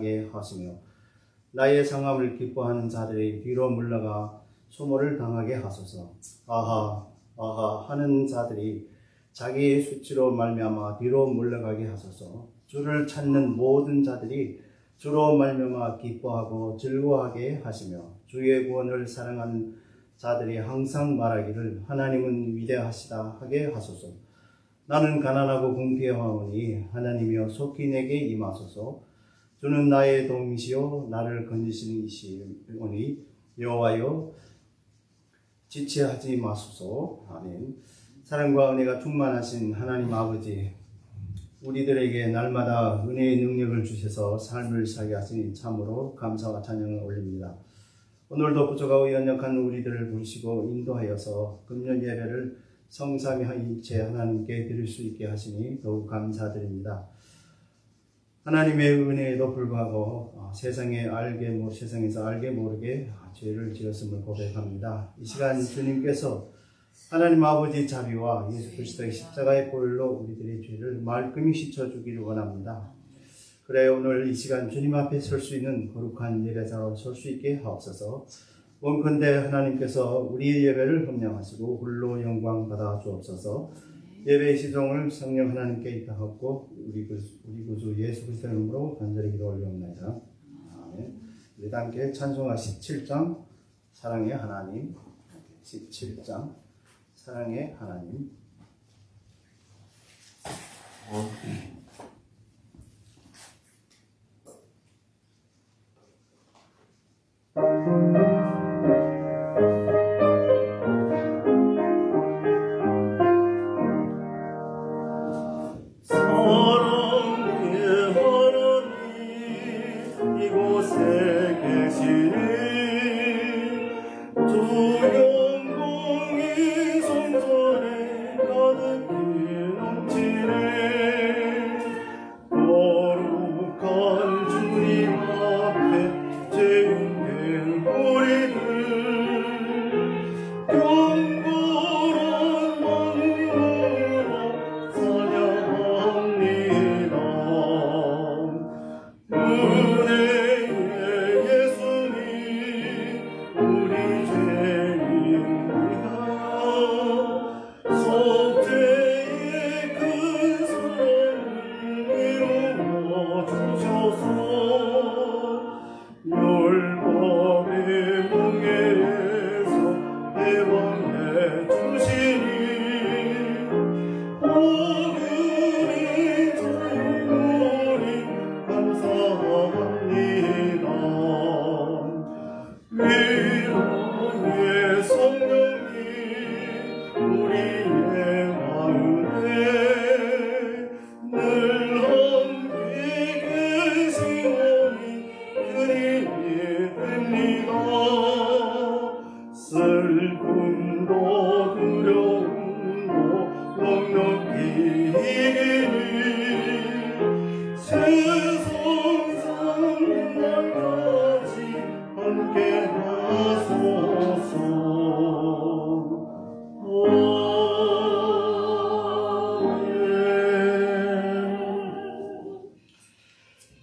자라게 하시며 나의 상함을 기뻐하는 자들이 뒤로 물러가 소모를 당하게 하소서. 아하 아하 하는 자들이 자기의 수치로 말미암아 뒤로 물러가게 하소서. 주를 찾는 모든 자들이 주로 말미암아 기뻐하고 즐거워하게 하시며 주의 구원을 사랑하는 자들이 항상 말하기를 하나님은 위대하시다 하게 하소서. 나는 가난하고 궁핍하오니 하나님이여 속히 내게 임하소서. 주는 나의 도움이시요 나를 건지시는 이시오니 여호와여 지체하지 마소서. 아멘. 사랑과 은혜가 충만하신 하나님 아버지, 우리들에게 날마다 은혜의 능력을 주셔서 삶을 살게 하시니 참으로 감사와 찬양을 올립니다. 오늘도 부족하고 연약한 우리들을 부르시고 인도하여서 금년 예배를 성삼위일체 하나님께 드릴 수 있게 하시니 더욱 감사드립니다. 하나님의 은혜에도 불구하고 세상에서 알게 모르게 죄를 지었음을 고백합니다. 이 시간 주님께서 하나님 아버지 자비와 예수 그리스도의 십자가의 보혈로 우리들의 죄를 말끔히 씻어주기를 원합니다. 그래 오늘 이 시간 주님 앞에 설 수 있는 거룩한 예배자로 설 수 있게 하옵소서. 원컨대 하나님께서 우리의 예배를 흠량하시고 홀로 영광 받아 주옵소서. 예배의 시종을 성령 하나님께 입당하고 우리 구주 예수 그리스도의 이름으로 간절히 기도 올리옵나이다. 아멘. 우리 함께 찬송가 17장 사랑의 하나님. 17장 사랑의 하나님.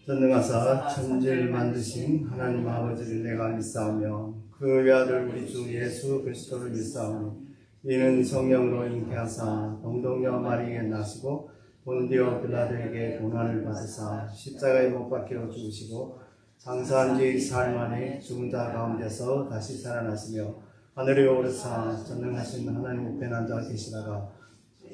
전능하사 천지를 만드신 하나님 아버지를 내가 믿사오며 그의 아들 우리 주 예수 그리스도를 믿사오니 이는 성령으로 잉태하사 동동녀 마리아에 나시고 본디오 빌라도에게 고난을 받으사 십자가에 못 박혀 죽으시고 장사한 지 사흘 만에 죽은 자 가운데서 다시 살아나시며 하늘에 오르사 전능하신 하나님 우편에 앉아 계시다가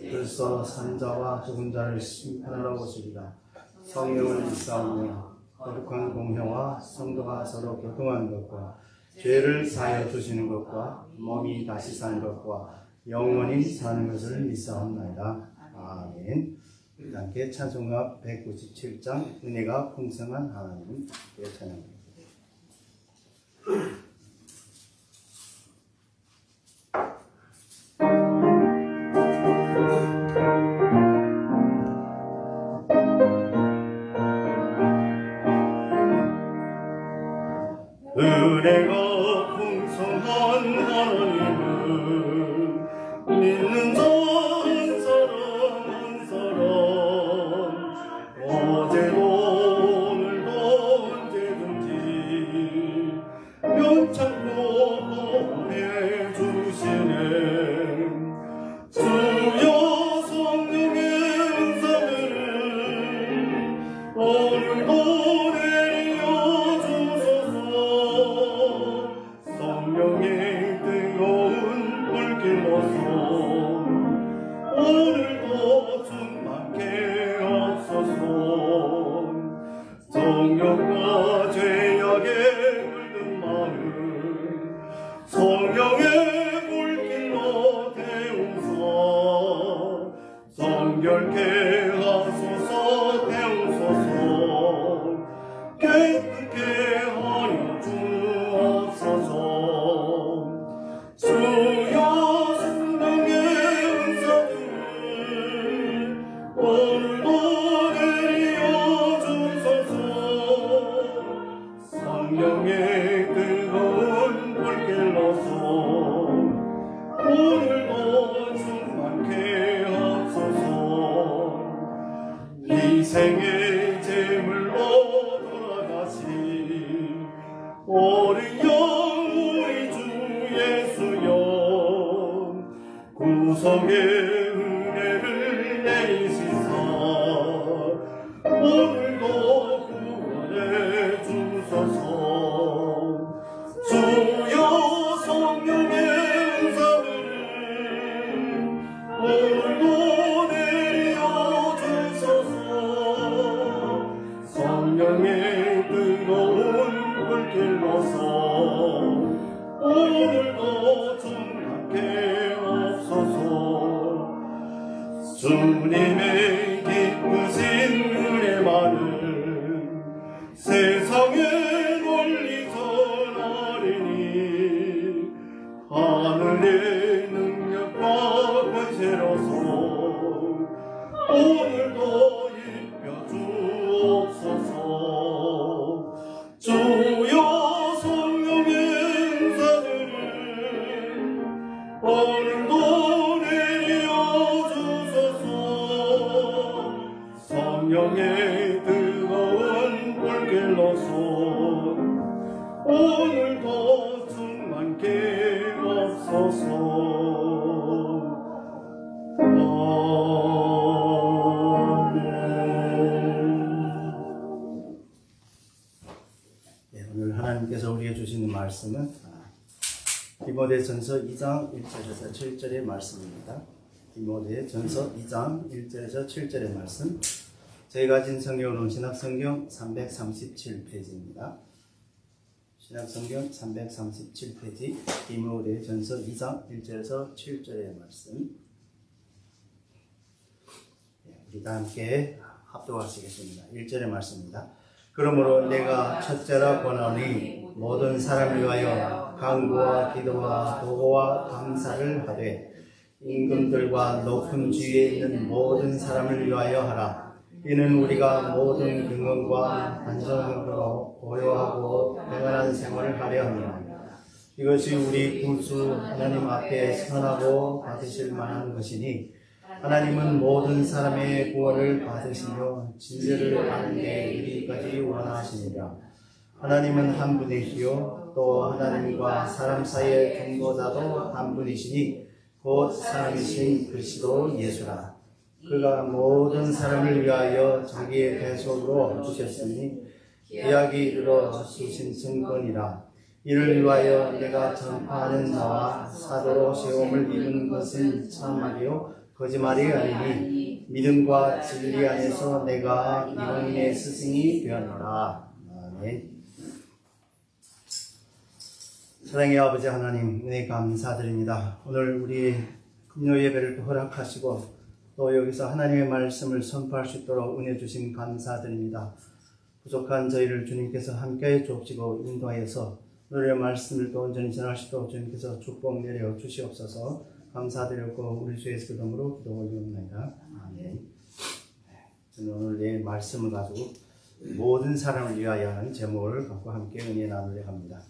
벌써 산 자와 죽은 자를 심판하러 오시리라. 성령을 믿사오며 거룩한 공회와 성도가 서로 교통하는 것과 죄를 사하여 주시는 것과 몸이 다시 사는 것과 영원히 사는 것을 믿사옵나이다. 아멘. 우리 함께 찬송가 197장 은혜가 풍성한 하나님 찬양합니다. 은혜가 풍성한 하나님은 믿는 자 한 사람 한 사람 어제도 오늘도 폭력과 죄악에 물든 마음 성령의 불길로 태우사 성결케 하소서 태우소서 깨끗게 하여 주옵소서 주여 성령의 은사들 오늘도 내려 주소서 성령의 뜨거운 불길로서 오늘도 충만케 하소서 희생의 제물로 돌아가신 어린 영 우리 주 예수여 구속의 은혜를 내리시사 오늘도 구원해 주소서 주여 성령의 은사들을 오늘도 내려 주소서 성령의 뜨거운 불길로서 오늘도 충만케 하소서 주님의 기쁘신 은혜만은 세상에 널리 전하리니 하늘의 능력과 권세로서 오늘도 입혀 주옵소서 주여 성령의 은사들을 오늘도 내려 주소서 성령의 뜨거운 불길로서 오늘도 충만케 하소서 오늘 하나님께서 우리에게 주시는 말씀은 디모데전서 2장 1절에서 7절의 말씀입니다. 디모데전서 2장 1절에서 7절의 말씀. 제가 가진 성경으로는 신약성경 337페이지입니다. 신약성경 337페이지 디모데전서 2장 1절에서 7절의 말씀. 우리 다 함께 합독하시겠습니다. 1절의 말씀입니다. 그러므로 내가 첫째라 권하니 모든 사람을 위하여 간구와 기도와 도구와 감사를 하되 임금들과 높은 지위에 있는 모든 사람을 위하여 하라. 이는 우리가 모든 경건과 안정으로 고요하고 평안한 생활을 하려 합니다. 이것이 우리 구주 하나님 앞에 선하고 받으실 만한 것이니 하나님은 모든 사람의 구원을 받으시며 진리를 아는 데 이르기까지 원하시니라. 하나님은 한 분이시요 또 하나님과 사람 사이의 중보자도 한 분이시니 곧 사람이신 그리스도 예수라. 그가 모든 사람을 위하여 자기의 대속으로 주셨으니 계약이 이르러 주신 증거니라. 이를 위하여 내가 전파하는 자와 사도로 세움을 입은 것은 참말이요 거짓말이 아니니 믿음과 진리 안에서 내가 이방인의 스승이 되었노라. 아멘. 사랑의 아버지 하나님, 은혜 감사드립니다. 오늘 우리 금요 예배를 또 허락하시고 또 여기서 하나님의 말씀을 선포할 수 있도록 은혜 주신 감사드립니다. 부족한 저희를 주님께서 함께 좁히고 인도하여서 오늘의 말씀을 또 온전히 전할 수 있도록 주님께서 축복 내려 주시옵소서. 감사드렸고 우리 주 예수 이름으로 기도 올리옵나이다. 아멘. 저는 오늘 내 말씀을 가지고 모든 사람을 위하여 하는 제목을 갖고 함께 은혜 나누려 합니다.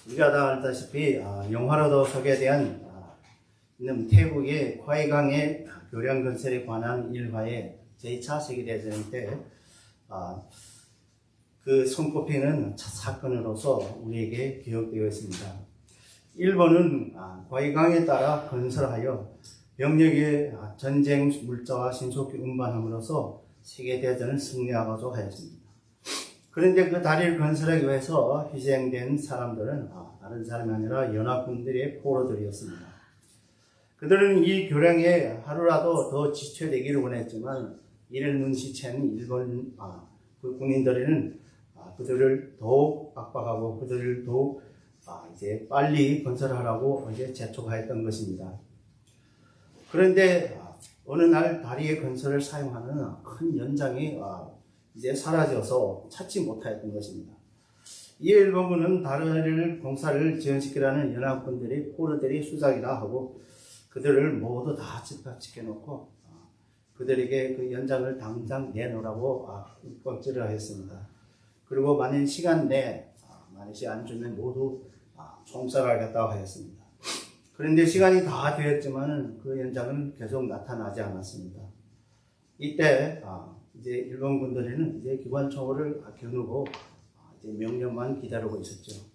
우리가 다 알다시피 영화로도 소개된 있는 태국의 화이강의 교량 건설에 관한 일화의 제2차 세계대전 때 그 손꼽히는 사건으로서 우리에게 기억되어 있습니다. 일본은 과이강에 따라 건설하여 병력의 전쟁 물자와 신속히 운반함으로써 세계대전을 승리하고자 하였습니다. 그런데 그 다리를 건설하기 위해서 희생된 사람들은 다른 사람이 아니라 연합군들의 포로들이었습니다. 그들은 이 교량에 하루라도 더 지체되기를 원했지만 이를 눈치챈 일본 그 군인들에는 그들을 더욱 압박하고 그들을 더욱 이제 빨리 건설하라고 이제 재촉하였던 것입니다. 그런데 어느 날 다리의 건설을 사용하는 큰 연장이 이제 사라져서 찾지 못하였던 것입니다. 이에 일본군은 다리를 공사를 지연시키라는 연합군들이 포로들이 수작이라 하고 그들을 모두 다 집합시켜 놓고 그들에게 그 연장을 당장 내놓으라고 껍질을 하였습니다. 그리고 만일 시간 내에 만일이 안 주면 모두 총살하겠다고 하였습니다. 그런데 시간이 다 되었지만 그 연장은 계속 나타나지 않았습니다. 이때 이제 일본군들에는 이제 기관총을 겨누고 이제 명령만 기다리고 있었죠.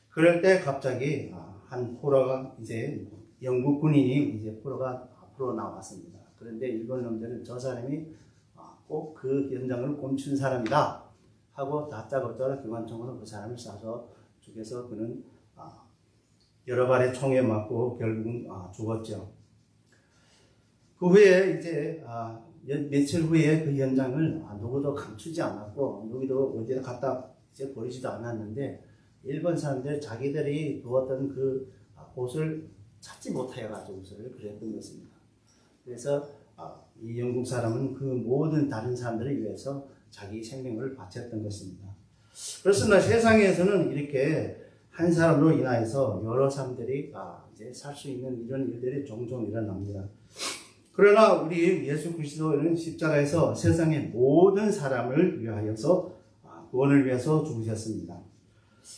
그럴 때 갑자기 한 포로가 이제 영국 군인이 이제 포로가 앞으로 나왔습니다. 그런데 일본 놈들은 저 사람이 꼭 그 연장을 꼼친 사람이다 하고 다짜고짜 기관총으로 그 사람을 쏴서 죽여서 그는 여러 발의 총에 맞고 결국은 죽었죠. 그 후에 이제 며칠 후에 그 연장을 누구도 감추지 않았고 누구도 어디다 갖다 이제 버리지도 않았는데 일본 사람들 자기들이 두었던 그 곳을 찾지 못하여 가지고서를 그랬던 것입니다. 그래서 이 영국 사람은 그 모든 다른 사람들을 위해서 자기 생명을 바쳤던 것입니다. 그렇습니다. 세상에서는 이렇게 한 사람으로 인하여서 여러 사람들이 이제 살 수 있는 이런 일들이 종종 일어납니다. 그러나 우리 예수 그리스도는 십자가에서 세상의 모든 사람을 위하여서 구원을 위해서 죽으셨습니다.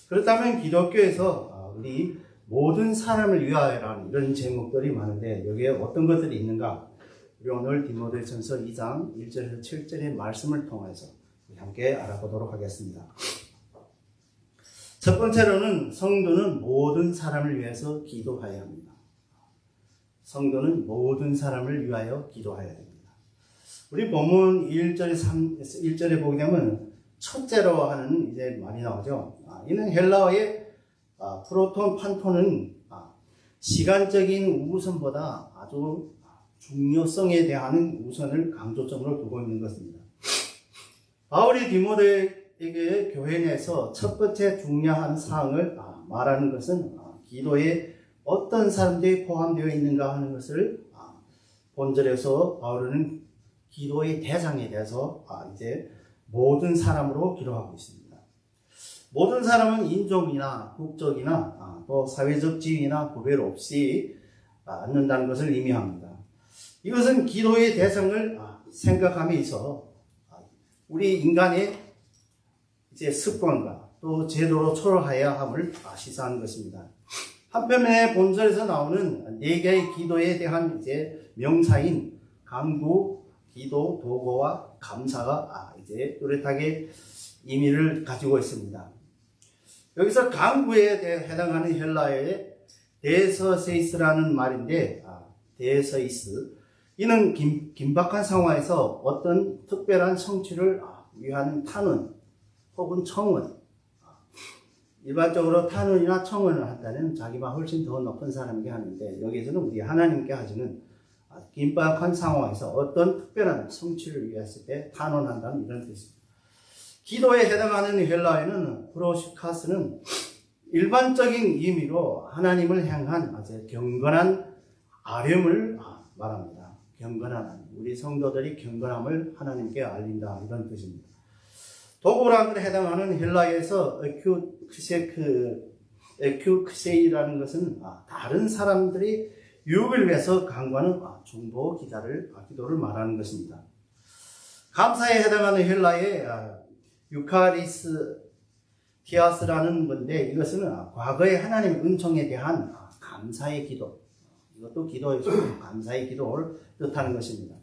그렇다면 기독교에서 우리 모든 사람을 위하여라는 이런 제목들이 많은데 여기에 어떤 것들이 있는가? 우리 오늘 디모데전서 2장 1절에서 7절의 말씀을 통해서 함께 알아보도록 하겠습니다. 첫 번째로는 성도는 모든 사람을 위해서 기도해야 합니다. 성도는 모든 사람을 위하여 기도해야 됩니다. 우리 본문 1절에 보게 되면 첫째로 하는 이제 말이 나오죠. 이는 헬라어의 프로톤, 판톤은 시간적인 우선보다 아주 중요성에 대한 우선을 강조점으로 두고 있는 것입니다. 바울이 디모데에게 교회 내에서 첫 번째 중요한 사항을 말하는 것은 기도에 어떤 사람들이 포함되어 있는가 하는 것을 본절에서 바울은 기도의 대상에 대해서 이제 모든 사람으로 기도하고 있습니다. 모든 사람은 인종이나 국적이나 또 사회적 지위나 구별 없이 않는다는 것을 의미합니다. 이것은 기도의 대상을 생각함에 있어 우리 인간의 이제 습관과 또 제도로 초월해야 함을 시사하는 것입니다. 한편에 본절에서 나오는 네 개의 기도에 대한 이제 명사인 간구, 기도, 도구와 감사가 이제 뚜렷하게 의미를 가지고 있습니다. 여기서 간구에 해당하는 헬라어의 데서세이스라는 말인데, 데서이스. 이는 긴박한 상황에서 어떤 특별한 성취를 위하는 탄원 혹은 청원. 일반적으로 탄원이나 청원을 한다는 자기보다 훨씬 더 높은 사람에게 하는데, 여기에서는 우리 하나님께 하시는 긴박한 상황에서 어떤 특별한 성취를 위했을 때 탄원한다는 이런 뜻입니다. 기도에 해당하는 헬라어에는 프로시카스는 일반적인 의미로 하나님을 향한 아주 경건한 아뢰음을 말합니다. 경건한 우리 성도들이 경건함을 하나님께 알린다 이런 뜻입니다. 도구라는 것에 해당하는 헬라어에서 에큐크세이라는 것은 다른 사람들이 유익을 위해서 강구하는 중보 기도를 말하는 것입니다. 감사에 해당하는 헬라어의 유카리스티아스라는 건데 이것은 과거의 하나님의 은총에 대한 감사의 기도, 이것도 기도에서 감사의 기도를 뜻하는 것입니다.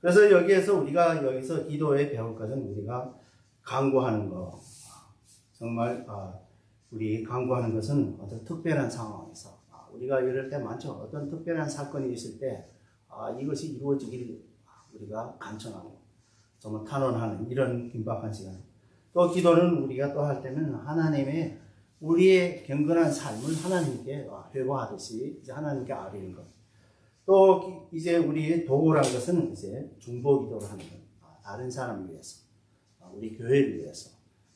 그래서 여기에서 우리가 여기서 기도에 배울 것은 우리가 간구하는 것, 정말 우리 간구하는 것은 어떤 특별한 상황에서 우리가 이럴 때 많죠. 어떤 특별한 사건이 있을 때 이것이 이루어지기를 우리가 간청하고 정말 탄원하는 이런 긴박한 시간. 또 기도는 우리가 또 할 때는 하나님의 우리의 경건한 삶을 하나님께 회고하듯이 이제 하나님께 아뢰는 것. 또 이제 우리의 도구란 것은 이제 중보 기도를 하는 것. 다른 사람을 위해서. 우리 교회를 위해서,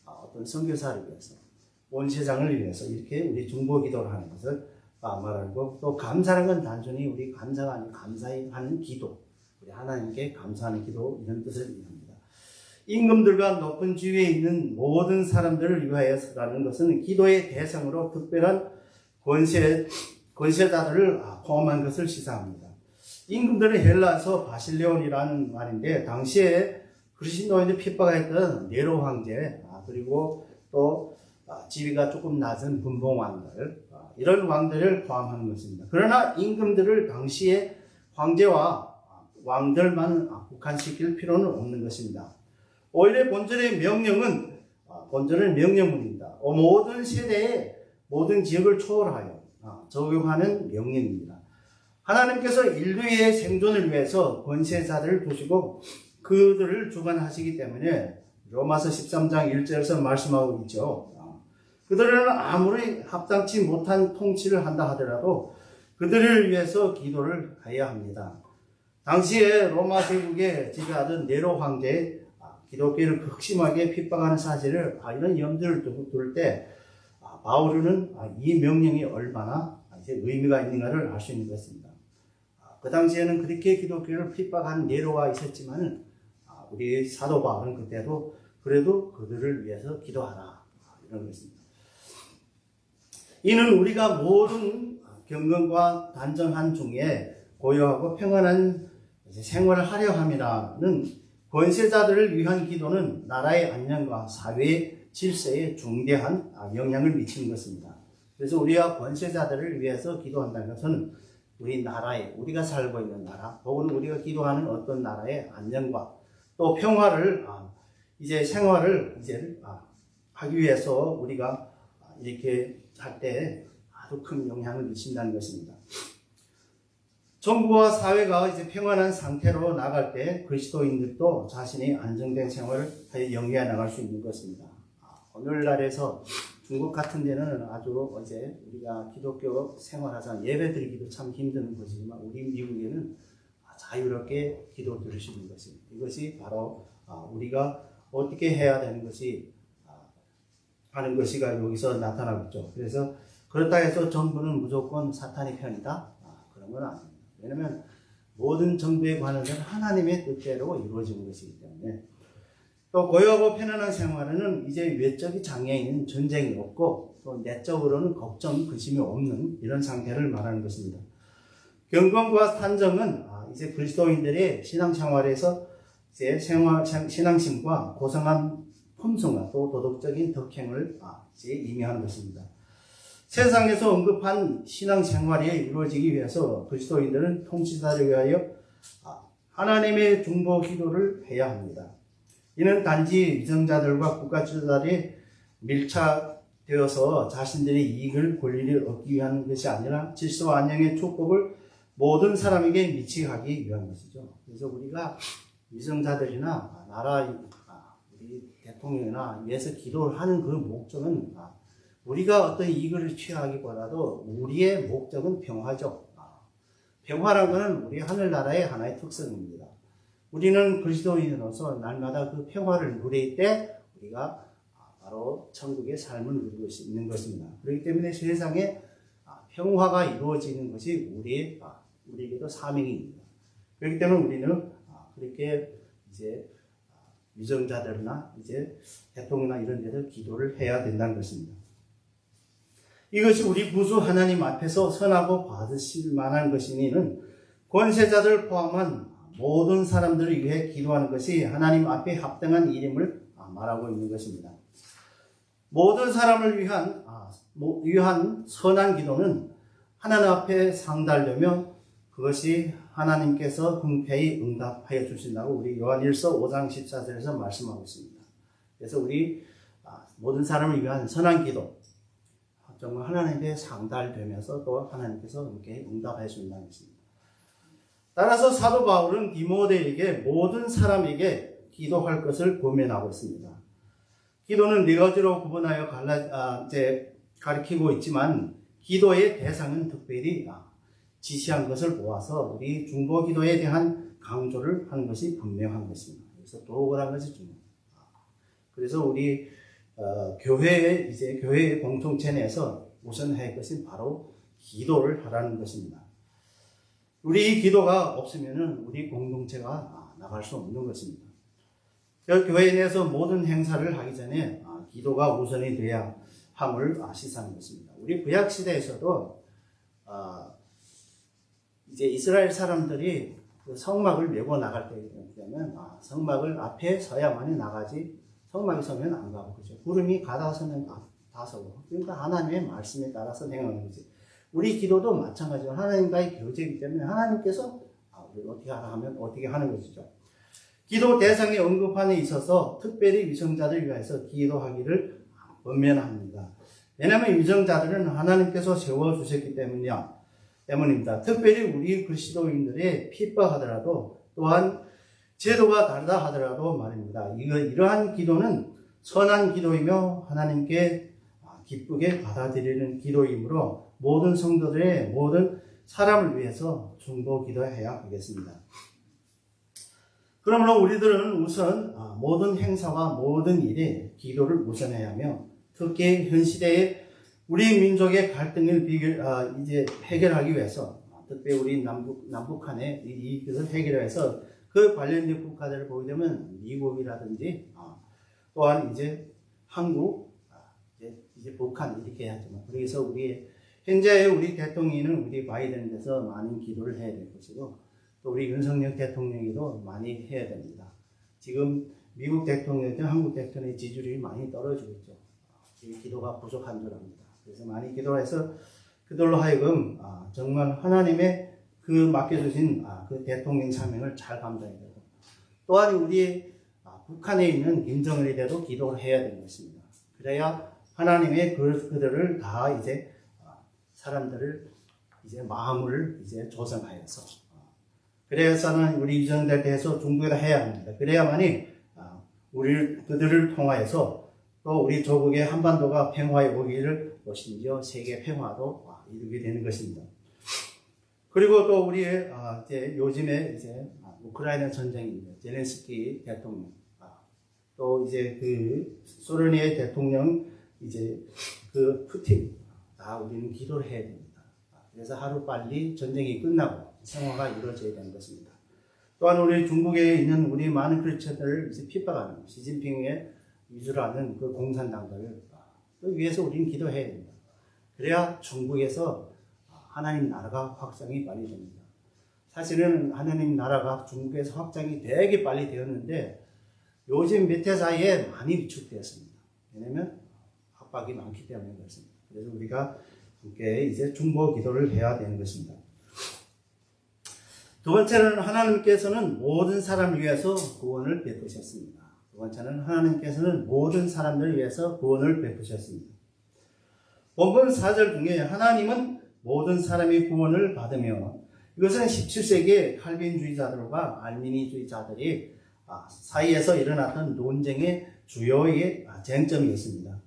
어떤 선교사를 위해서, 온 세상을 위해서 이렇게 우리 중보 기도를 하는 것을 말하고, 또 감사하는 건 단순히 우리 감사가 아니고 감사하는 기도, 우리 하나님께 감사하는 기도, 이런 뜻을 의미합니다. 임금들과 높은 지위에 있는 모든 사람들을 위하여라는 것은 기도의 대상으로 특별한 권세자들을 포함한 것을 시사합니다. 임금들은 헬라서 바실레온이라는 말인데, 당시에 그리스도인들 핍박했던 네로 황제, 그리고 또 지위가 조금 낮은 분봉 왕들, 이런 왕들을 포함하는 것입니다. 그러나 임금들을 당시에 황제와 왕들만 국한시킬 필요는 없는 것입니다. 오히려 본절의 명령문입니다. 모든 세대의 모든 지역을 초월하여 적용하는 명령입니다. 하나님께서 인류의 생존을 위해서 권세자들을 두시고 그들을 주관하시기 때문에 로마서 13장 1절에서 말씀하고 있죠. 그들은 아무리 합당치 못한 통치를 한다 하더라도 그들을 위해서 기도를 해야 합니다. 당시에 로마 제국에 지배하던 네로 황제의 기독교를 극심하게 핍박하는 사실을 이런 염두를 둘 때 바울은 이 명령이 얼마나 의미가 있는가를 알 수 있는 것입니다. 그 당시에는 그렇게 기독교를 핍박한 네로가 있었지만 우리 사도 바울은 그때도 그래도 그들을 위해서 기도하라, 이런 것입니다. 이는 우리가 모든 경건과 단정한 중에 고요하고 평안한 생활을 하려 함이라는 권세자들을 위한 기도는 나라의 안녕과 사회의 질서에 중대한 영향을 미치는 것입니다. 그래서 우리가 권세자들을 위해서 기도한다는 것은 우리 나라에, 우리가 살고 있는 나라, 혹은 우리가 기도하는 어떤 나라의 안녕과 또 평화를 생활을 하기 위해서 우리가 이렇게 할 때 아주 큰 영향을 미친다는 것입니다. 정부와 사회가 평안한 상태로 나갈 때 그리스도인들도 자신의 안정된 생활을 영위해 나갈 수 있는 것입니다. 오늘날에서 중국 같은 데는 아주 우리가 기독교 생활하자 예배 드리기도 참 힘든 것이지만 우리 미국에는 자유롭게 기도 드릴 수 있는 것입니다. 이것이 바로 우리가 어떻게 해야 되는 것이 하는 것이가 여기서 나타나고 있죠. 그래서 그렇다 해서 정부는 무조건 사탄의 편이다? 그런 건 아닙니다. 왜냐하면 모든 정부에 관한 것은 하나님의 뜻대로 이루어지는 것이기 때문에, 또 고요하고 편안한 생활에는 이제 외적인 장애인 전쟁이 없고 또 내적으로는 걱정, 근심이 없는 이런 상태를 말하는 것입니다. 경건과 단정은 이제 그리스도인들의 신앙생활에서 이제 신앙심과 고상한 품성과 또 도덕적인 덕행을 이제 의미하는 것입니다. 세상에서 언급한 신앙생활이 이루어지기 위해서 그리스도인들은 통치자를 위하여 하나님의 중보 기도를 해야 합니다. 이는 단지 위정자들과 국가주자들이 밀착되어서 자신들의 이익을 권리를 얻기 위한 것이 아니라 질서와 안녕의 축복을 모든 사람에게 미치게 하기 위한 것이죠. 그래서 우리가 위정자들이나 나라 우리 대통령이나 위해서 기도를 하는 그 목적은 우리가 어떤 이익을 취하기보다도 우리의 목적은 평화죠. 평화란 것은 우리 하늘나라의 하나의 특성입니다. 우리는 그리스도인으로서 날마다 그 평화를 누릴 때 우리가 바로 천국의 삶을 누리고 있는 것입니다. 그렇기 때문에 세상에 평화가 이루어지는 것이 우리에게도 사명입니다. 그렇기 때문에 우리는 그렇게 이제 위정자들이나 이제 대통령이나 이런 데들 기도를 해야 된다는 것입니다. 이것이 우리 구주 하나님 앞에서 선하고 받으실 만한 것이니는 권세자들 포함한 모든 사람들을 위해 기도하는 것이 하나님 앞에 합당한 일임을 말하고 있는 것입니다. 모든 사람을 위한 선한 기도는 하나님 앞에 상달되며 그것이 하나님께서 흔쾌히 응답하여 주신다고 우리 요한일서 5장 14절에서 말씀하고 있습니다. 그래서 우리 모든 사람을 위한 선한 기도 정말 하나님께 상달되면서 또 하나님께서 흔쾌히 응답하여 주신다는 것입니다. 따라서 사도 바울은 디모데에게 모든 사람에게 기도할 것을 권면하고 있습니다. 기도는 네 가지로 구분하여 가리키고 있지만 기도의 대상은 특별히 지시한 것을 모아서 우리 중보 기도에 대한 강조를 하는 것이 분명한 것입니다. 그래서 도구라는 것이 중요합니다. 그래서 우리 교회의 공동체 내에서 우선해야 할 것은 바로 기도를 하라는 것입니다. 우리 기도가 없으면은 우리 공동체가 나갈 수 없는 것입니다. 교회 내에서 모든 행사를 하기 전에 기도가 우선이 돼야 함을 시사하는 것입니다. 우리 구약 시대에서도 이제 이스라엘 사람들이 그 성막을 메고 나갈 때 되면 성막을 앞에 서야만이 나가지 성막에 서면 안 가고 그죠. 구름이 가다 서면 다 서고. 그러니까 하나님의 말씀에 따라서 행하는 거지. 우리 기도도 마찬가지로 하나님과의 교제이기 때문에 하나님께서 우리 어떻게 하라 하면 어떻게 하는 것이죠. 기도 대상의 언급함에 있어서 특별히 위정자들을 위해서 기도하기를 권면합니다. 왜냐하면 위정자들은 하나님께서 세워주셨기 때문입니다. 특별히 우리 그리스도인들의 핍박하더라도 또한 제도가 다르다 하더라도 말입니다. 이러한 기도는 선한 기도이며 하나님께 기쁘게 받아들이는 기도이므로 모든 성도들의 모든 사람을 위해서 중보 기도해야 하겠습니다. 그러므로 우리들은 우선 모든 행사와 모든 일에 기도를 우선해야 하며 특히 현 시대에 우리 민족의 갈등을 이제 해결하기 위해서 특히 우리 남북한의 이것을 해결하기 위해서 그 관련된 국가들을 보게 되면 미국이라든지 또한 이제 한국, 이제 북한 이렇게 하지만 그래서 현재의 우리 대통령은 우리 바이든에서 많은 기도를 해야 될 것이고 또 우리 윤석열 대통령이도 많이 해야 됩니다. 지금 미국 대통령과 한국 대통령의 지지율이 많이 떨어지고 있죠. 지금 기도가 부족한 줄 압니다. 그래서 많이 기도해서 그들로 하여금 정말 하나님의 그 맡겨주신 그 대통령 사명을 잘 감당해야 되고 또한 우리 북한에 있는 김정은에 대해서 기도를 해야 되는 것입니다. 그래야 하나님의 그들을 다 이제 사람들을 이제 마음을 이제 조성하여서 그래서는 우리 유전자에 대해서 중국에다 해야 합니다. 그래야만이 그들을 통하여서 또 우리 조국의 한반도가 평화에 오기를 심지어 세계 평화도 이루게 되는 것입니다. 그리고 또 우리의 이제 요즘에 이제 우크라이나 전쟁입니다. 젤렌스키 대통령 또 이제 그 소련의 대통령 이제 그 푸틴 다 우리는 기도를 해야 됩니다. 그래서 하루 빨리 전쟁이 끝나고 평화가 이루어져야 되는 것입니다. 또한 우리 중국에 있는 우리 많은 크리스천들을 이제 핍박하는 시진핑의 위주로 하는 그 공산당들을 위해서 우리는 기도해야 됩니다. 그래야 중국에서 하나님 나라가 확장이 빨리 됩니다. 사실은 하나님 나라가 중국에서 확장이 되게 빨리 되었는데 요즘 몇 해 사이에 많이 위축되었습니다. 왜냐하면 압박이 많기 때문에 그렇습니다. 그래서 우리가 함께 이제 중보 기도를 해야 되는 것입니다. 두 번째는 하나님께서는 모든 사람을 위해서 구원을 베푸셨습니다. 두 번째는 하나님께서는 모든 사람들을 위해서 구원을 베푸셨습니다. 본문 4절 중에 하나님은 모든 사람이 구원을 받으며 이것은 17세기의 칼빈주의자들과 알미니주의자들이 사이에서 일어났던 논쟁의 주요의 쟁점이었습니다.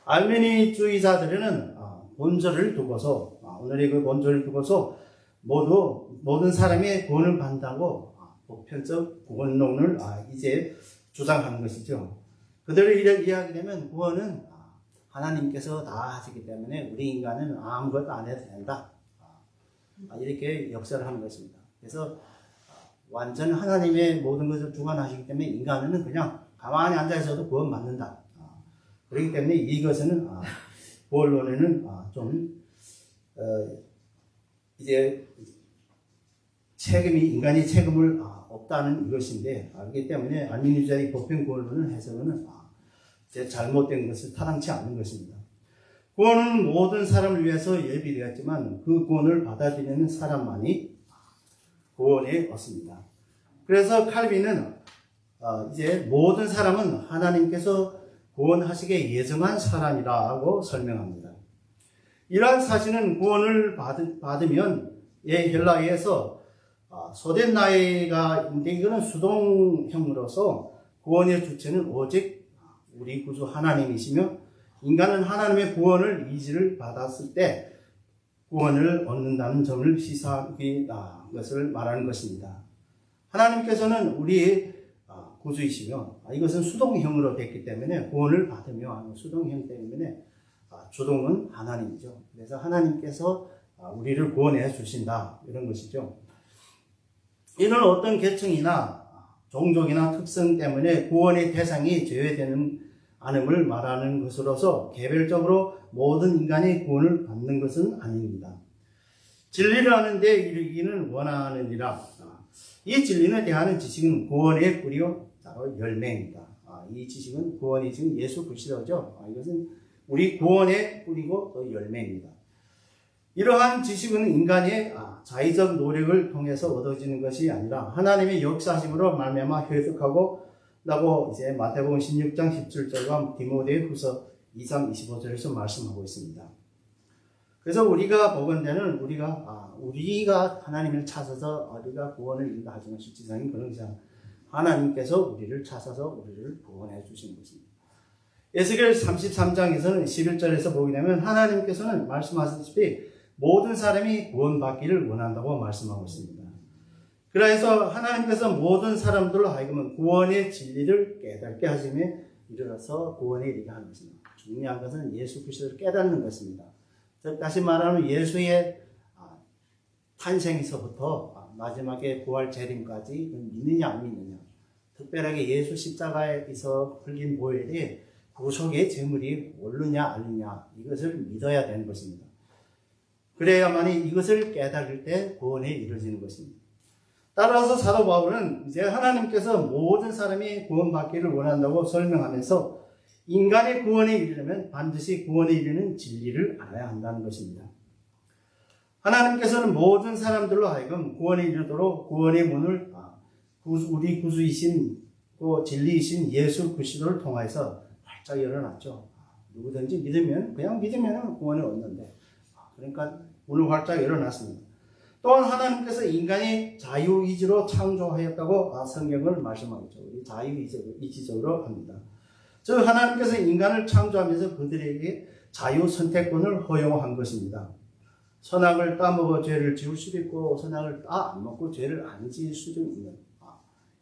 알미니주의자들은 본절을 두고서 오늘의 그 본절을 두고서 모든 사람이 구원을 받는다고 보편적 구원론을 이제 주장하는 것이죠. 그들을 이렇게 이야기하면 구원은 하나님께서 다 하시기 때문에 우리 인간은 아무것도 안 해도 된다. 이렇게 역설을 하는 것입니다. 그래서 완전 하나님의 모든 것을 주관하시기 때문에 인간은 그냥 가만히 앉아 있어도 구원 받는다. 그렇기 때문에 이것은 구원론에는 좀 이제 인간이 책임을 없다는 이것인데 그렇기 때문에 알미니주의자의 보편 구원론을 해석은 잘못된 것을 타당치 않는 것입니다. 구원은 모든 사람을 위해서 예비되었지만 그 구원을 받아들이는 사람만이 구원에 얻습니다. 그래서 칼빈은 이제 모든 사람은 하나님께서 구원하시게 예정한 사람이라고 설명합니다. 이러한 사실은 구원을 받으면 헬라어에서 소덴나이가 있는데 이거는 수동형으로서 구원의 주체는 오직 우리 구주 하나님이시며 인간은 하나님의 구원을 이지를 받았을 때 구원을 얻는다는 점을 시사하기 것을 말하는 것입니다. 하나님께서는 우리 구주이시며 이것은 수동형으로 됐기 때문에 구원을 받으며 수동형 때문에 주동은 하나님이죠. 그래서 하나님께서 우리를 구원해 주신다 이런 것이죠. 이는 어떤 계층이나 종족이나 특성 때문에 구원의 대상이 제외되는 않음을 말하는 것으로서 개별적으로 모든 인간이 구원을 받는 것은 아닙니다. 진리를 아는 데 이르기는 원하느니라. 이 진리에 대한 지식은 구원의 뿌리요 바로 열매입니다. 이 지식은 구원이 지금 예수 그리스도죠. 이것은 우리 구원의 뿌리고 또 열매입니다. 이러한 지식은 인간의 자의적 노력을 통해서 얻어지는 것이 아니라 하나님의 역사심으로 말미암아 획득하고 라고 이제 마태복음 16장 17절과 디모데후서 2장 25절에서 말씀하고 있습니다. 그래서 우리가 복음되는 우리가 하나님을 찾아서 우리가 구원을 이룬다 하지만 실질상인 그런 것이 아니라 하나님께서 우리를 찾아서 우리를 구원해 주시는 것입니다. 에스겔 33장에서는 11절에서 보게 되면 하나님께서는 말씀하셨다시피 모든 사람이 구원받기를 원한다고 말씀하고 있습니다. 그래서 하나님께서 모든 사람들로 하여금 구원의 진리를 깨닫게 하심에 이르러서 구원에 이르게 하는 것입니다. 중요한 것은 예수 그리스도를 깨닫는 것입니다. 즉 다시 말하면 예수의 탄생에서부터 마지막에 부활 재림까지 믿느냐 안 믿느냐, 특별하게 예수 십자가에서 흘린 보혈이 구속의 제물이 옳느냐 아니냐 이것을 믿어야 되는 것입니다. 그래야만이 이것을 깨달을 때 구원에 이르어지는 것입니다. 따라서 사도 바울은 이제 하나님께서 모든 사람이 구원받기를 원한다고 설명하면서 인간의 구원에 이르려면 반드시 구원에 이르는 진리를 알아야 한다는 것입니다. 하나님께서는 모든 사람들로 하여금 구원에 이르도록 구원의 문을 우리 구주이신 또 진리이신 예수 그리스도를 통해서 활짝 열어놨죠. 누구든지 믿으면 그냥 믿으면 구원을 얻는데 그러니까 문을 활짝 열어놨습니다. 또한 하나님께서 인간이 자유의지로 창조하였다고 성경을 말씀하고 있죠. 우리 자유의지적으로 합니다. 즉 하나님께서 인간을 창조하면서 그들에게 자유 선택권을 허용한 것입니다. 선악을 따먹어 죄를 지을 수도 있고 선악을 안 먹고 죄를 안 지을 수도 있는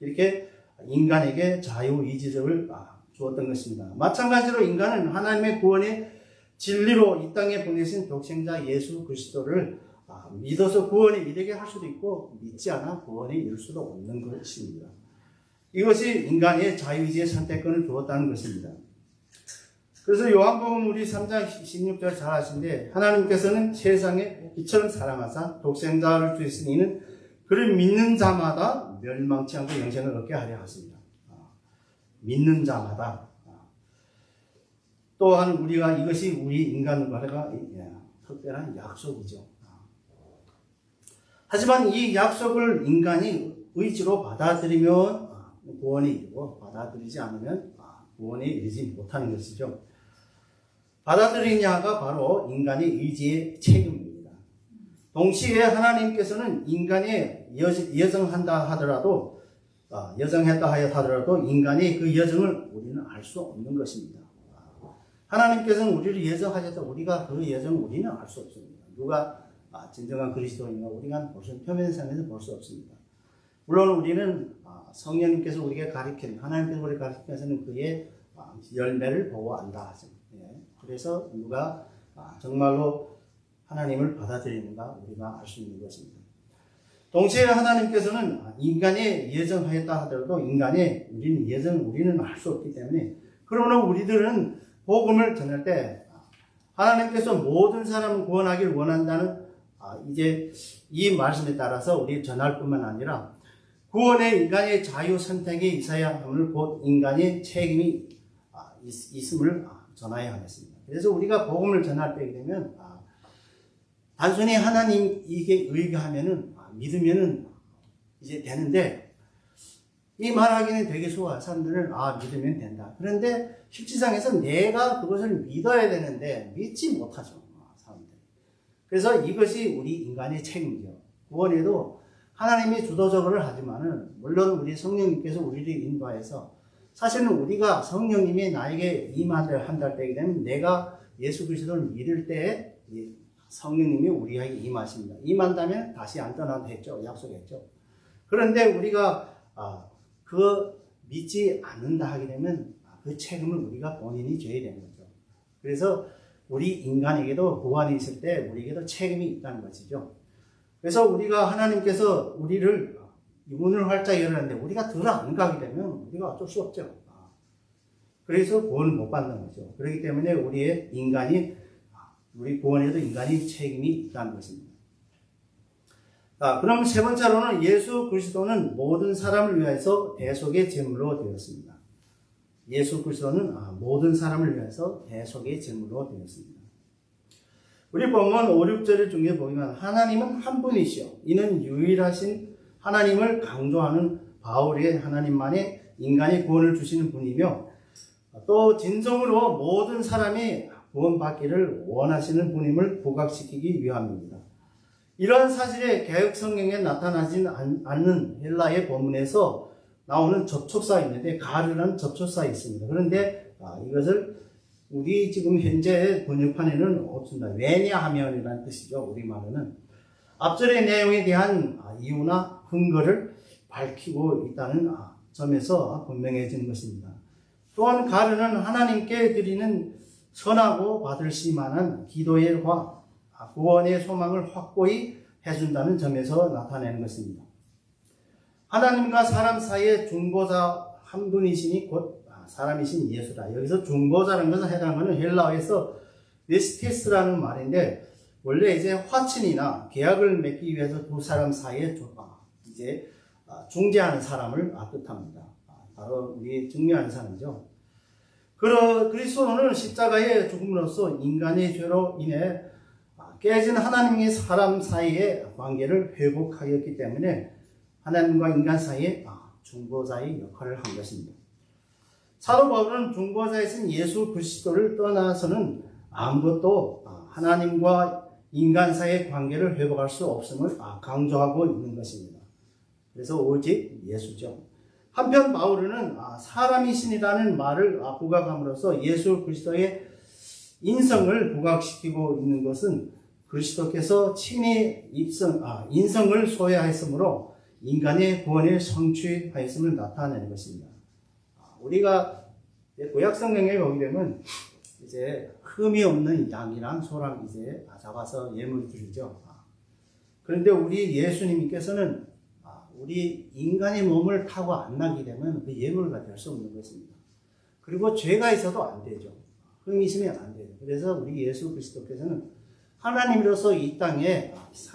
이렇게 인간에게 자유의지를 주었던 것입니다. 마찬가지로 인간은 하나님의 구원의 진리로 이 땅에 보내신 독생자 예수 그리스도를 믿어서 구원에 이르게 할 수도 있고 믿지 않아 구원에 이를 수도 없는 것입니다. 이것이 인간의 자유의지의 선택권을 주었다는 것입니다. 그래서 요한복음 우리 3장 16절 잘 아시는데 하나님께서는 세상에 이처럼 사랑하사 독생자를 주신 이는 그를 믿는 자마다 멸망치 않고 영생을 얻게 하려 하십니다. 믿는 자마다. 또한 우리가 이것이 우리 인간과가 특별한 약속이죠. 하지만 이 약속을 인간이 의지로 받아들이면 구원에 이르고 받아들이지 않으면 구원에 이르지 못하는 것이죠. 받아들이냐가 바로 인간의 의지의 책임입니다. 동시에 하나님께서는 인간이 여정한다 하더라도 여정했다 하더라도 인간이 그 여정을 우리는 알 수 없는 것입니다. 하나님께서는 우리를 여정하셨다. 우리가 그 여정 우리는 알 수 없습니다. 누가 진정한 그리스도인가 우리가 표면상에서 볼 수 없습니다. 물론 우리는 성령님께서 우리에게 가르친 하나님께서 우리를 가르치면서는 그의 열매를 보고 안다 하죠. 그래서 누가 정말로 하나님을 받아들이는가 우리가 알 수 있는 것입니다. 동시에 하나님께서는 인간이 예정하였다 하더라도 인간의 우리는 알 수 없기 때문에 그러므로 우리들은 복음을 전할 때 하나님께서 모든 사람을 구원하기를 원한다는 이제 이 말씀에 따라서 우리 전할 뿐만 아니라 구원의 인간의 자유 선택이 있어야 함을 곧 인간의 책임이 있음을 전하여야 하겠습니다. 그래서 우리가 복음을 전할 때 되면 단순히 하나님에게 의거하면은 믿으면은 이제 되는데 이 말하기는 되게 수월한 사람들은 믿으면 된다. 그런데 실질상에서 내가 그것을 믿어야 되는데 믿지 못하죠. 사람들. 그래서 이것이 우리 인간의 책임이죠. 구원에도 하나님이 주도적으로 하지만은 물론 우리 성령님께서 우리를 인도해서 사실은 우리가 성령님이 나에게 임한다 때게 되면 내가 예수 그리스도를 믿을 때 성령님이 우리에게 임하십니다. 임한다면 다시 안 떠난다 했죠. 약속했죠. 그런데 우리가 그 믿지 않는다 하게 되면 그 책임을 우리가 본인이 져야 되는 거죠. 그래서 우리 인간에게도 구원이 있을 때 우리에게도 책임이 있다는 것이죠. 그래서 우리가 하나님께서 우리를 이 문을 활짝 열었는데 우리가 들어 안 가게 되면 우리가 어쩔 수 없죠. 그래서 구원을 못 받는 거죠. 그렇기 때문에 우리 구원에도 인간이 책임이 있다는 것입니다. 그럼 세 번째로는 예수 그리스도는 모든 사람을 위해서 대속의 제물로 되었습니다. 예수 그리스도는 모든 사람을 위해서 대속의 제물로 되었습니다. 우리 본문 5, 6절 중에 보면 하나님은 한 분이시요 이는 유일하신 하나님을 강조하는 바울의 하나님만의 인간의 구원을 주시는 분이며 또 진정으로 모든 사람이 구원받기를 원하시는 분임을 부각시키기 위함입니다. 이러한 사실에 개역 성경에 나타나지 않는 헬라의 본문에서 나오는 접촉사 있는데 가르라는 접촉사 있습니다. 그런데 이것을 우리 지금 현재 번역판에는 없습니다. 왜냐하면이라는 뜻이죠. 우리말로는 앞절의 내용에 대한 이유나 근거를 밝히고 있다는 점에서 분명해지는 것입니다. 또한 가르는 하나님께 드리는 선하고 받을 만한 기도의 구원의 소망을 확고히 해준다는 점에서 나타내는 것입니다. 하나님과 사람 사이의 중보자 한 분이시니 곧 사람이신 예수다. 여기서 중보자라는 것은 해당하는 헬라어에서 네스테스라는 말인데 원래 이제 화친이나 계약을 맺기 위해서 두 사람 사이에 중재하는 사람을 뜻합니다. 바로 우리 중요한 사람이죠. 그리스도는 십자가의 죽음으로써 인간의 죄로 인해 깨진 하나님의 사람 사이의 관계를 회복하였기 때문에 하나님과 인간 사이에 중보자의 역할을 한 것입니다. 사도 바울은 중보자이신 예수 그리스도를 떠나서는 아무것도 하나님과 인간 사이의 관계를 회복할 수 없음을 강조하고 있는 것입니다. 그래서 오직 예수죠. 한편 바울은 사람이신이라는 말을 부각함으로써 예수 그리스도의 인성을 부각시키고 있는 것은 그리스도께서 친히 인성을 소유하였으므로 인간의 구원을 성취하였음을 나타내는 것입니다. 우리가 구약 성경에 보게 되면 이제 흠이 없는 양이랑 소랑 잡아서 예물을 드리죠. 그런데 우리 예수님께서는 우리 인간의 몸을 타고 안 나게 되면 그 예물가 될 수 없는 것입니다. 그리고 죄가 있어도 안 되죠. 흠이 있으면 안 돼요. 그래서 우리 예수 그리스도께서는 하나님으로서 이 땅에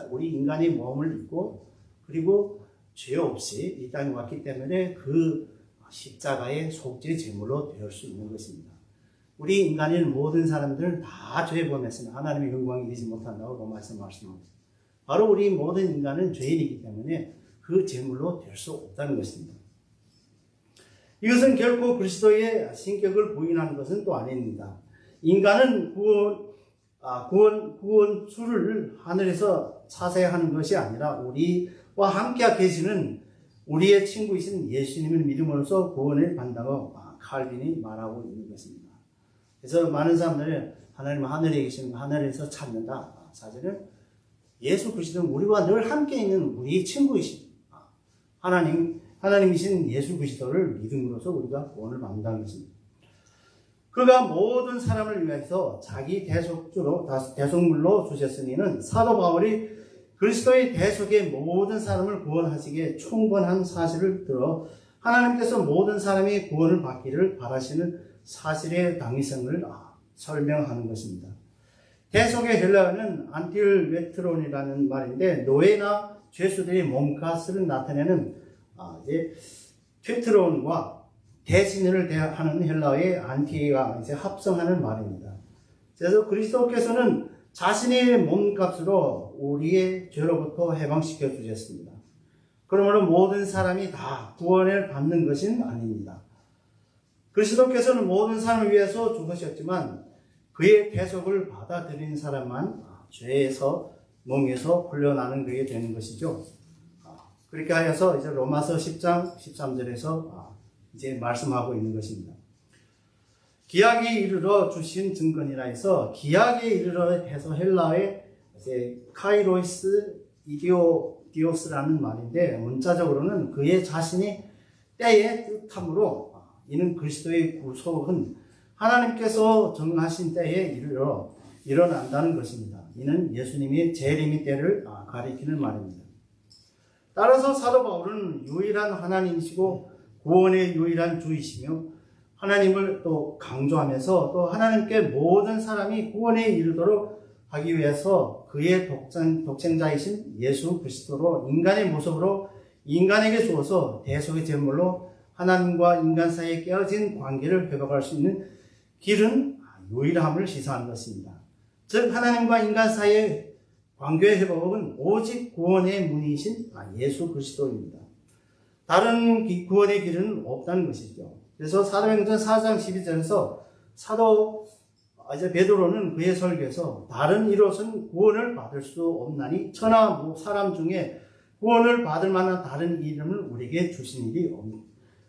우리 인간의 몸을 입고 그리고 죄 없이 이 땅에 왔기 때문에 그 십자가의 속죄 제물로 될 수 있는 것입니다. 우리 인간의 모든 사람들은 다 죄에 범했으나 하나님의 영광이 되지 못한다고 로마서 말씀합니다. 바로 우리 모든 인간은 죄인이기 때문에 그 제물로 될 수 없다는 것입니다. 이것은 결코 그리스도의 신격을 부인하는 것은 또 아닙니다. 인간은 구원주를 하늘에서 차세하는 것이 아니라 우리와 함께 계시는 우리의 친구이신 예수님을 믿음으로써 구원을 받는다고 칼빈이 말하고 있는 것입니다. 그래서 많은 사람들은 하나님 하늘에 계시는 하늘에서 찾는다. 사실은 예수 그리스도는 우리와 늘 함께 있는 우리의 친구이신 하나님이신 예수 그리스도를 믿음으로써 우리가 구원을 받는다는 것입니다. 그가 모든 사람을 위해서 자기 대속물로 주셨으니는 사도 바울이 그리스도의 대속에 모든 사람을 구원하시기에 충분한 사실을 들어 하나님께서 모든 사람이 구원을 받기를 바라시는 사실의 당위성을 설명하는 것입니다. 대속의 헬라어는 안틸메트론이라는 말인데 노예나 죄수들의 몸값을 나타내는 테트론과 대신을 하는 헬라어의 안티가 합성하는 말입니다. 그래서 그리스도께서는 자신의 몸값으로 우리의 죄로부터 해방시켜 주셨습니다. 그러므로 모든 사람이 다 구원을 받는 것은 아닙니다. 그리스도께서는 모든 사람을 위해서 죽으셨지만 그의 대속을 받아들인 사람만 죄에서 몽에서 풀려나는 그게 되는 것이죠. 그렇게 하여서 이제 로마서 10장 13절에서 이제 말씀하고 있는 것입니다. 기약에 이르러 주신 증거니라 해서 기약에 이르러 해서 헬라의 이제 카이로이스 이디오스라는 말인데 문자적으로는 그의 자신이 때의 뜻함으로 이는 그리스도의 구속은 하나님께서 정하신 때에 이르러 일어난다는 것입니다. 이는 예수님이 재림의 때를 가리키는 말입니다. 따라서 사도 바울은 유일한 하나님이시고 구원의 유일한 주이시며 하나님을 또 강조하면서 또 하나님께 모든 사람이 구원에 이르도록 하기 위해서 그의 독생자이신 예수 그리스도로 인간의 모습으로 인간에게 주어서 대속의 제물로 하나님과 인간 사이에 깨어진 관계를 회복할 수 있는 길은 유일함을 시사하는 것입니다. 즉 하나님과 인간 사이의 관계 회복은 오직 구원의 문이신 예수 그리스도입니다. 다른 구원의 길은 없다는 것이죠. 그래서 사도행전 4장 12절에서 사도 베드로는 그의 설교에서 다른 이로서는 구원을 받을 수 없나니 천하 사람 중에 구원을 받을 만한 다른 이름을 우리에게 주신 일이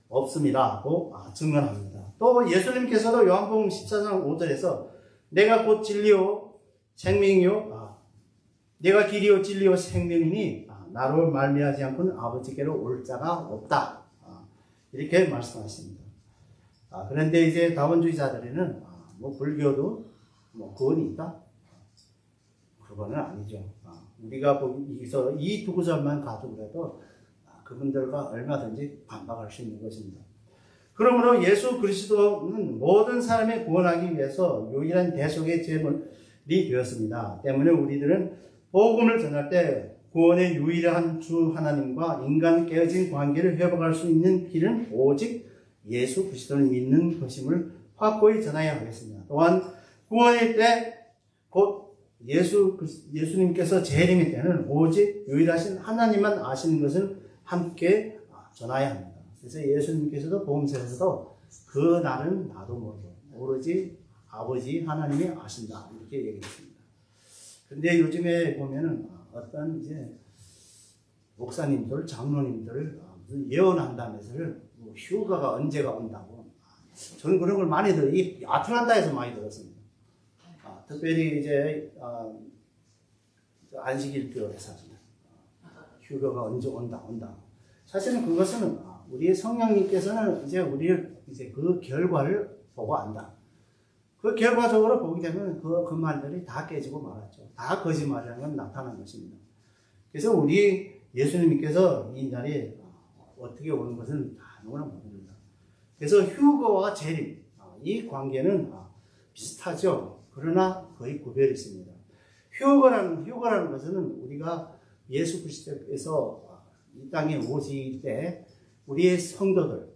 없습니다고 증언합니다. 또 예수님께서도 요한복음 14장 5절에서 내가 곧 진리요 생명이요 내가 길이요 진리요 생명이니 나로 말미암지 않고는 아버지께로 올 자가 없다. 이렇게 말씀하십니다. 그런데 이제 다원주의자들에는 불교도 구원이 있다? 그거는 아니죠. 우리가 여기서 이 두 구절만 가지고 해도 그분들과 얼마든지 반박할 수 있는 것입니다. 그러므로 예수 그리스도는 모든 사람을 구원하기 위해서 유일한 대속의 제물이 되었습니다. 때문에 우리들은 복음을 전할 때 구원의 유일한 주 하나님과 인간 깨어진 관계를 회복할 수 있는 길은 오직 예수 그리스도를 믿는 것임을 확고히 전해야 하겠습니다. 또한 구원의 때 곧 예수님께서 재림의 때는 오직 유일하신 하나님만 아시는 것을 함께 전해야 합니다. 그래서 예수님께서도 복음서에서도 그 날은 나도 모르고 오로지 아버지 하나님이 아신다 이렇게 얘기했습니다. 그런데 요즘에 보면은 어떤 이제 목사님들, 장로님들 무슨 예언한다면서 휴가가 언제가 온다고. 저는 그런 걸 많이 이 아틀란타에서 많이 들었습니다. 특별히 이제 안식일교회에서 휴가가 언제 온다. 사실은 그것은 우리 성령님께서는 이제 우리를 이제 그 결과를 보고 안다. 그 결과적으로 보게 되면 그 말들이 다 깨지고 말았죠. 다 거짓말이라는 건 나타난 것입니다. 그래서 우리 예수님께서 이 날이 어떻게 오는 것은 아무나 모릅니다. 그래서 휴거와 재림, 이 관계는 비슷하죠. 그러나 거의 구별이 있습니다. 휴거라는 것은 우리가 예수 그리스도께서 이 땅에 오실 때 우리의 성도들,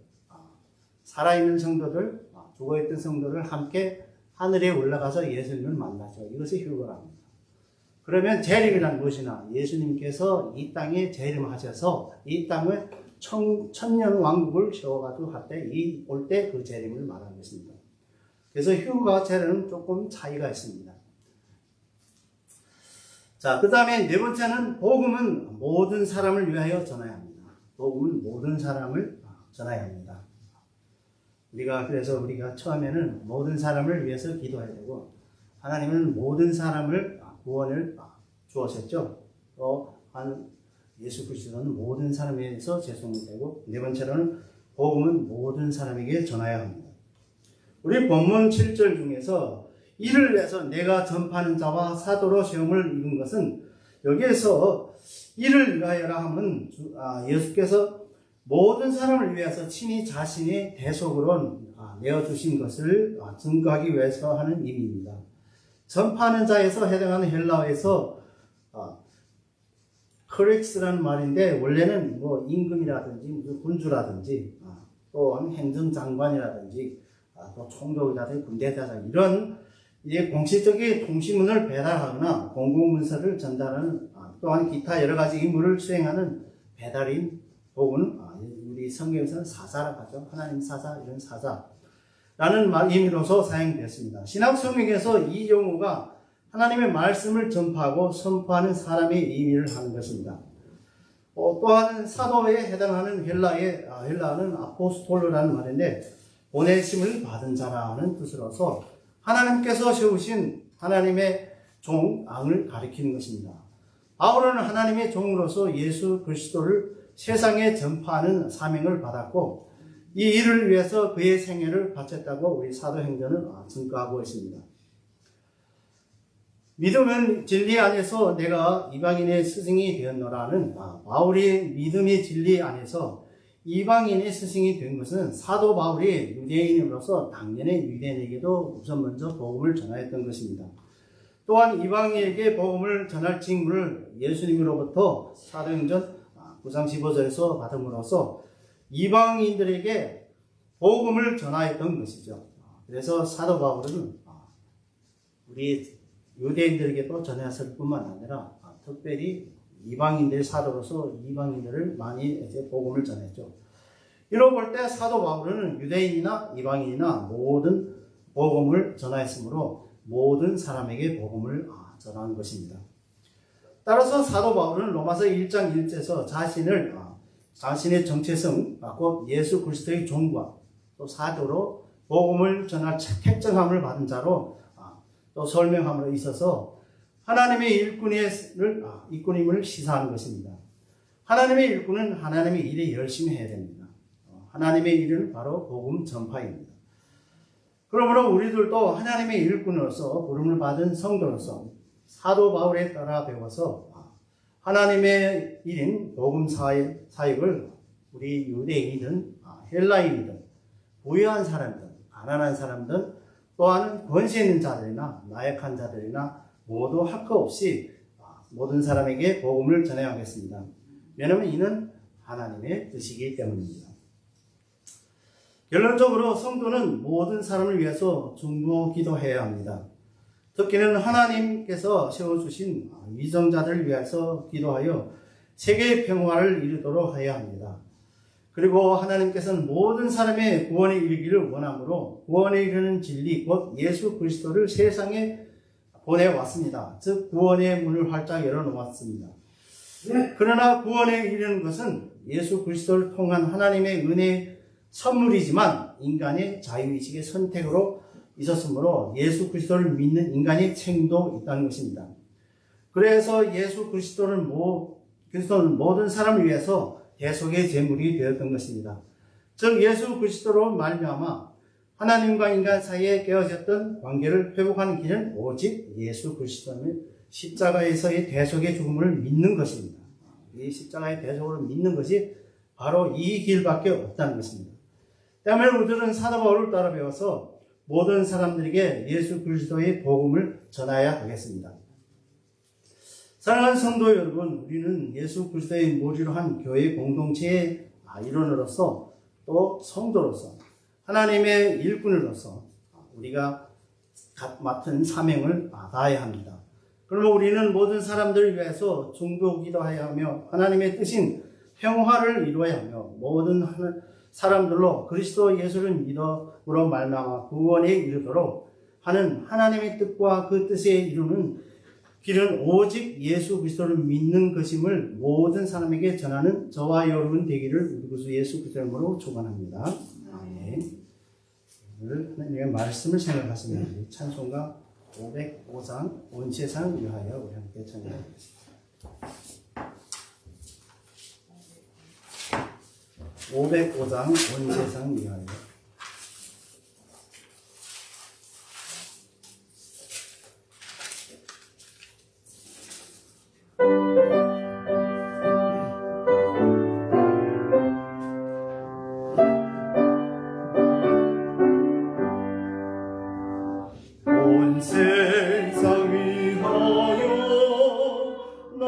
살아있는 성도들, 죽어있던 성도들 함께 하늘에 올라가서 예수님을 만나죠. 이것이 휴거랍니다. 그러면 재림이란 무엇이나 예수님께서 이 땅에 재림하셔서 이 땅을 천년 왕국을 세워가지고 할 때 올 때 그 재림을 말하는 것입니다. 그래서 휴거와 재림은 조금 차이가 있습니다. 자, 그 다음에 네 번째는 복음은 모든 사람을 위하여 전해야 합니다. 복음은 모든 사람을 전해야 합니다. 그래서 우리가 처음에는 모든 사람을 위해서 기도해야 되고, 하나님은 모든 사람을 구원을 주었었죠. 또 예수 그리스도는 모든 사람에 대해서 제공이 되고, 네 번째로는 복음은 모든 사람에게 전해야 합니다. 우리 본문 7절 중에서 이를 위해서 내가 전파하는 자와 사도로 시험을 입은 것은, 여기에서 이를 위하여라 하면 예수께서 모든 사람을 위해서 친히 자신의 대속으로 내어주신 것을 증거하기 위해서 하는 의미입니다. 전파하는 자에서 해당하는 헬라어에서 크릭스라는 말인데, 원래는 임금이라든지 무슨 군주라든지 또한 행정장관이라든지 또 총독이라든지 군대대장, 이런 공식적인 통신문을 배달하거나 공공문서를 전달하는, 또한 기타 여러 가지 임무를 수행하는 배달인, 혹은 우리 성경에서는 사사라고 하죠. 하나님 사사, 이런 사사라는 의미로서 사용되었습니다. 신학 성경에서 이 용어가 하나님의 말씀을 전파하고 선포하는 사람의 의미를 하는 것입니다. 또한 사도에 해당하는 헬라어는 아포스톨로라는 말인데, 보내심을 받은 자라는 뜻으로서 하나님께서 세우신 하나님의 종을 가리키는 것입니다. 바울은 하나님의 종으로서 예수 그리스도를 세상에 전파하는 사명을 받았고 이 일을 위해서 그의 생애를 바쳤다고 우리 사도행전은 증거하고 있습니다. 믿음은 진리 안에서 내가 이방인의 스승이 되었노라는 바울이 믿음의 진리 안에서 이방인의 스승이 된 것은 사도 바울이 유대인으로서 당연히 유대인에게도 우선 먼저 복음을 전하였던 것입니다. 또한 이방인에게 복음을 전할 직무를 예수님으로부터 사도행전 9장 15절에서 받음으로써 이방인들에게 복음을 전하였던 것이죠. 그래서 사도 바울은 우리 유대인들에게도 전했을 뿐만 아니라 특별히 이방인들의 사도로서 이방인들을 많이 이제 복음을 전했죠. 이로 볼 때 사도 바울은 유대인이나 이방인이나 모든 복음을 전하였으므로 모든 사람에게 복음을 전한 것입니다. 따라서 사도 바울은 로마서 1장 1절에서 자신의 정체성, 곧 예수 그리스도의 종과 또 사도로 복음을 전할 택정함을 받은 자로 또 설명함으로 있어서 하나님의 일꾼임을 시사하는 것입니다. 하나님의 일꾼은 하나님의 일에 열심히 해야 됩니다. 하나님의 일은 바로 복음 전파입니다. 그러므로 우리들도 하나님의 일꾼으로서 부름을 받은 성도로서 사도 바울에 따라 배워서 하나님의 일인 복음 사역을 우리 유대인이든 헬라인이든 부유한 사람들, 가난한 사람들 또한 권세 있는 자들이나 나약한 자들이나 모두 할 것 없이 모든 사람에게 복음을 전해야 하겠습니다. 왜냐하면 이는 하나님의 뜻이기 때문입니다. 결론적으로 성도는 모든 사람을 위해서 중보 기도해야 합니다. 특히는 하나님께서 세워주신 위정자들을 위해서 기도하여 세계의 평화를 이루도록 해야 합니다. 그리고 하나님께서는 모든 사람의 구원에 이르기를 원하므로 구원에 이르는 진리 곧 예수 그리스도를 세상에 보내왔습니다. 즉 구원의 문을 활짝 열어놓았습니다. 그러나 구원에 이르는 것은 예수 그리스도를 통한 하나님의 은혜의 선물이지만 인간의 자유의식의 선택으로 있었으므로 예수 그리스도를 믿는 인간의 책임도 있다는 것입니다. 그래서 예수 그리스도는 모든 사람을 위해서 대속의 제물이 되었던 것입니다. 즉 예수 그리스도로 말미암아 하나님과 인간 사이에 깨어졌던 관계를 회복하는 길은 오직 예수 그리스도의 십자가에서의 대속의 죽음을 믿는 것입니다. 이 십자가의 대속을 믿는 것이 바로 이 길밖에 없다는 것입니다. 때문에 우리들은 사도 바울을 따라 배워서 모든 사람들에게 예수 그리스도의 복음을 전하여야 하겠습니다. 사랑하는 성도 여러분, 우리는 예수 그리스도의 머리로 한 교회 공동체의 일원으로서 또 성도로서 하나님의 일꾼으로서 우리가 맡은 사명을 다해야 합니다. 그러면 우리는 모든 사람들을 위해서 중보 기도해야 하며 하나님의 뜻인 평화를 이루어야 하며 모든 사람들로 그리스도 예수를 믿음으로 말미암아 구원에 이르도록 하는 하나님의 뜻과 그 뜻에 이루는 길은 오직 예수 그리스도를 믿는 것임을 모든 사람에게 전하는 저와 여러분 되기를 우리 구주 예수 그리스도의 이름으로 축원합니다. 아멘. 오늘 하나님의 말씀을 생각하시면 찬송가 505장 온 세상 위하여 우리 함께 찬양하겠습니다. 505장 온 세상 위하여. 온 세상 위하여 나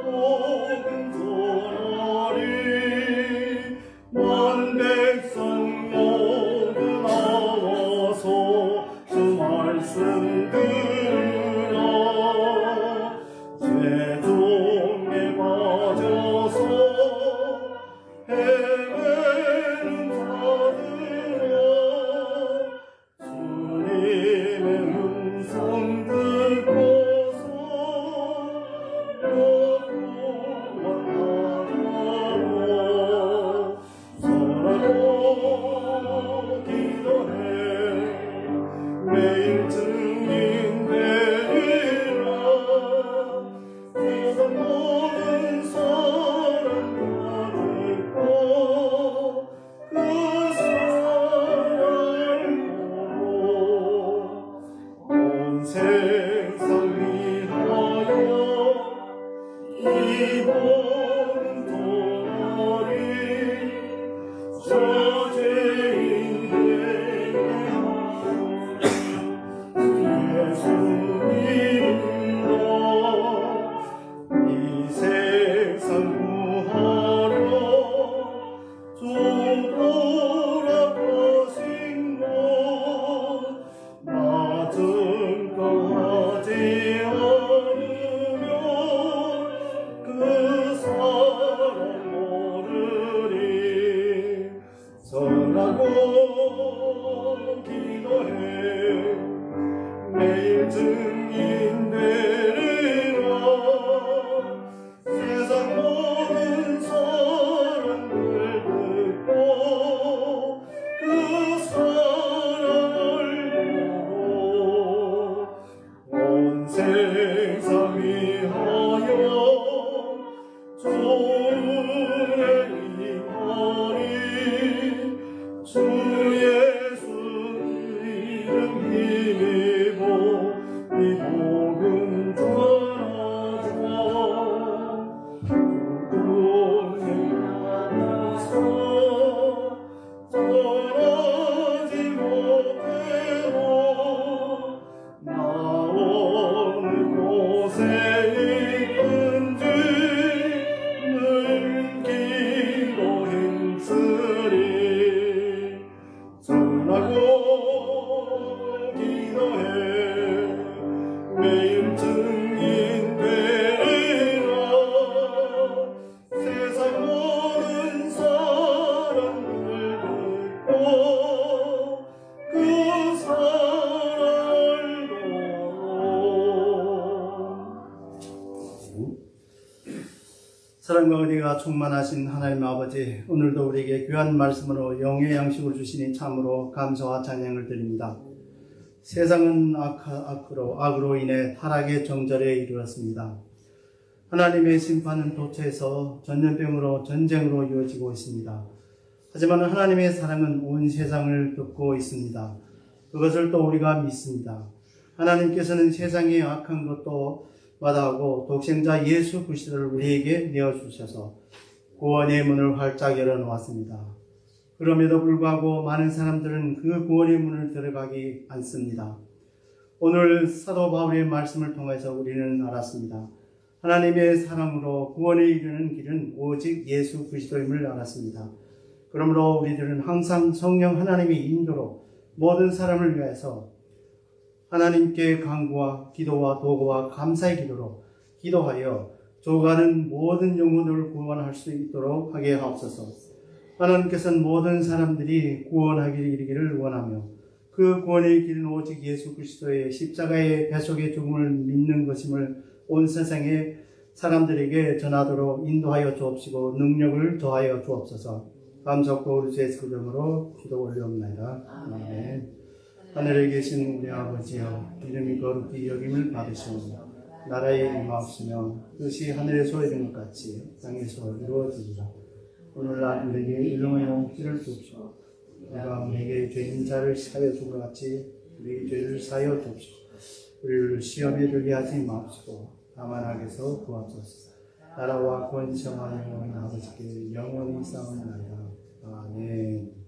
복음 전하리 만 백성 모두 나와서 주 말씀 들으라 죄종에 빠져서 헤매는 자들아 주님의 음성 듣고서 구원하자고 서로 기도해 매일 증인 되리라 세상 모든 사람들아 보는 도리 저 죄인에게 예수님으로 이 세상 구하러 주 돌아가신 것 마증까지 않으면 그 사람 모르리 선하고 기도해 매일 증인 되리라 세상 모든 사람들 듣고 그 사랑을 보고 온 세상 위하여 주의 임하니 주 예수 이름 힘입어 이 복음 전하자 누구를 만나서 떠나지 못해도 나오는 곳에 있든지 늘 기도 힘쓰리 전하고 기도해 매일 증인 되리라 세상 모든 사람들 듣고 그 사랑을 사랑과 은혜가 충만하신 하나님 아버지, 오늘도 우리에게 귀한 말씀으로 영의 양식을 주시니 참으로 감사와 찬양을 드립니다. 세상은 악으로 인해 타락의 정절에 이르렀습니다. 하나님의 심판은 도처에서 전염병으로 전쟁으로 이어지고 있습니다. 하지만 하나님의 사랑은 온 세상을 덮고 있습니다. 그것을 또 우리가 믿습니다. 하나님께서는 세상의 악한 것도 마다하고 독생자 예수 그리스도를 우리에게 내어주셔서 구원의 문을 활짝 열어놓았습니다. 그럼에도 불구하고 많은 사람들은 그 구원의 문을 들어가기 않습니다. 오늘 사도 바울의 말씀을 통해서 우리는 알았습니다. 하나님의 사랑으로 구원에 이르는 길은 오직 예수 그리스도임을 알았습니다. 그러므로 우리들은 항상 성령 하나님의 인도로 모든 사람을 위해서 하나님께 간구와 기도와 도구와 감사의 기도로 기도하여 죽어가는 모든 영혼을 구원할 수 있도록 하게 하옵소서. 하나님께서는 모든 사람들이 구원하기를 이르기를 원하며 그 구원의 길은 오직 예수 그리스도의 십자가의 배속의 죽음을 믿는 것임을 온 세상의 사람들에게 전하도록 인도하여 주옵시고 능력을 더하여 주옵소서. 감사하고 우리 주 예수 이름으로 기도 올려옵나이다. 아멘. 하늘에 계신 우리 아버지여, 이름이 거룩히 여김을 받으시오며 나라에 임하옵시며 뜻이 하늘에서 이룬 것 같이 땅에서 이루어지리라. 오늘날 우리에게 일용할 용기를 주옵시고 우리가 우리에게 죄인 자를 사하여 준 것 같이 우리 죄를 사하여 주옵시고 우리를 시험에 들게 하지 마옵시고 다만 악에서 구하옵소서. 나라와 권세와 영광이 아버지께 영원히 쌓옵나이다. 아멘.